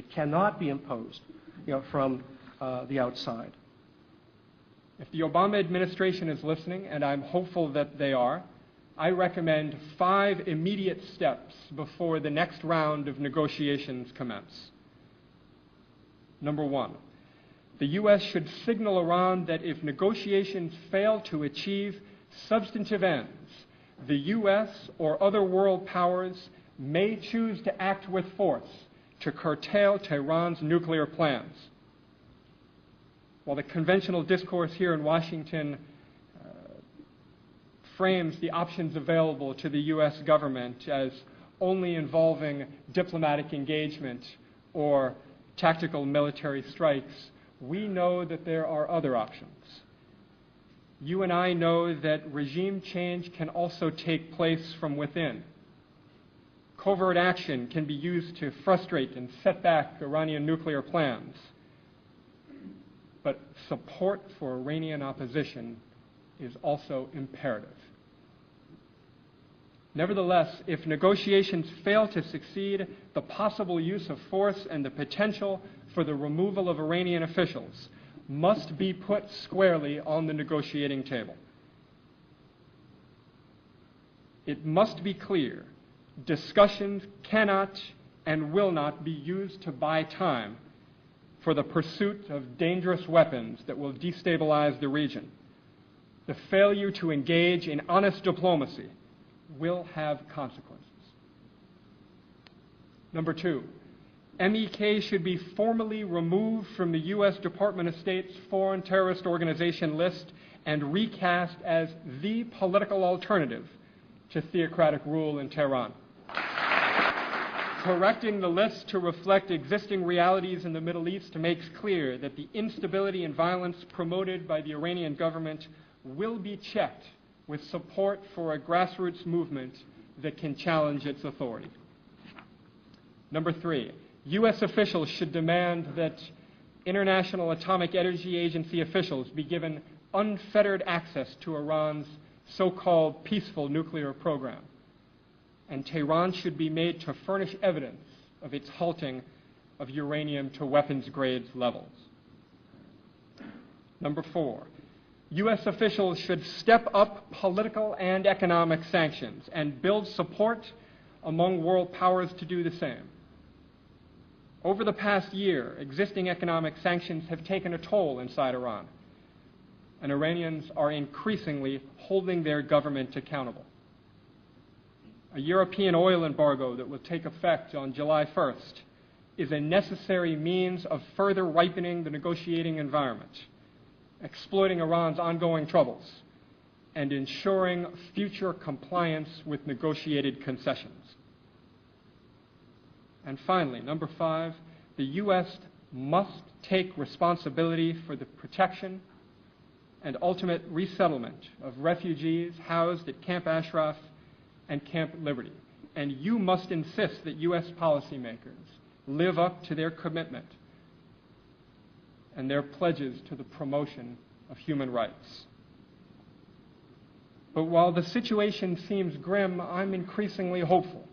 It cannot be imposed, from the outside. If the Obama administration is listening, and I'm hopeful that they are, I recommend 5 immediate steps before the next round of negotiations commence. Number 1, the U.S. should signal Iran that if negotiations fail to achieve substantive ends, the U.S. or other world powers may choose to act with force to curtail Tehran's nuclear plans. While the conventional discourse here in Washington frames the options available to the U.S. government as only involving diplomatic engagement or tactical military strikes, we know that there are other options. You and I know that regime change can also take place from within. Covert action can be used to frustrate and set back Iranian nuclear plans. But support for Iranian opposition is also imperative. Nevertheless, if negotiations fail to succeed, the possible use of force and the potential for the removal of Iranian officials must be put squarely on the negotiating table. It must be clear discussions cannot and will not be used to buy time for the pursuit of dangerous weapons that will destabilize the region. The failure to engage in honest diplomacy will have consequences. Number 2, MEK should be formally removed from the U.S. Department of State's Foreign Terrorist Organization list and recast as the political alternative to theocratic rule in Tehran. Correcting the list to reflect existing realities in the Middle East makes clear that the instability and violence promoted by the Iranian government will be checked with support for a grassroots movement that can challenge its authority. Number 3, U.S. officials should demand that International Atomic Energy Agency officials be given unfettered access to Iran's so-called peaceful nuclear program, and Tehran should be made to furnish evidence of its halting of uranium to weapons-grade levels. Number 4, U.S. officials should step up political and economic sanctions and build support among world powers to do the same. Over the past year, existing economic sanctions have taken a toll inside Iran, and Iranians are increasingly holding their government accountable. A European oil embargo that will take effect on July 1st is a necessary means of further ripening the negotiating environment, exploiting Iran's ongoing troubles, and ensuring future compliance with negotiated concessions. And finally, number 5, the U.S. must take responsibility for the protection and ultimate resettlement of refugees housed at Camp Ashraf and Camp Liberty. And you must insist that U.S. policymakers live up to their commitment and their pledges to the promotion of human rights. But while the situation seems grim, I'm increasingly hopeful.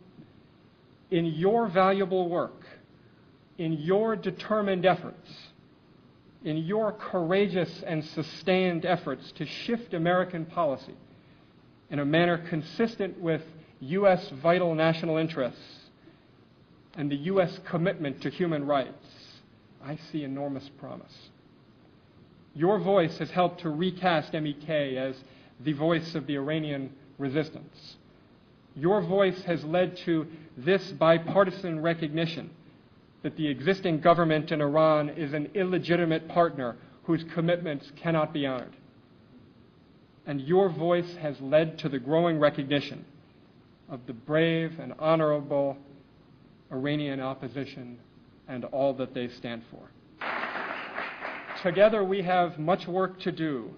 In your valuable work, in your determined efforts, in your courageous and sustained efforts to shift American policy in a manner consistent with U.S. vital national interests and the U.S. commitment to human rights, I see enormous promise. Your voice has helped to recast MEK as the voice of the Iranian resistance. Your voice has led to this bipartisan recognition that the existing government in Iran is an illegitimate partner whose commitments cannot be honored. And your voice has led to the growing recognition of the brave and honorable Iranian opposition and all that they stand for. Together we have much work to do,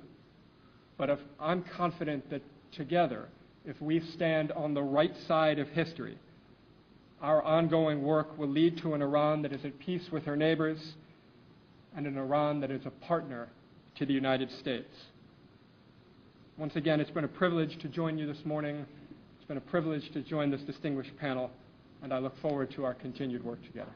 but I'm confident that together, if we stand on the right side of history, our ongoing work will lead to an Iran that is at peace with her neighbors and an Iran that is a partner to the United States. Once again, it's been a privilege to join you this morning. It's been a privilege to join this distinguished panel, and I look forward to our continued work together.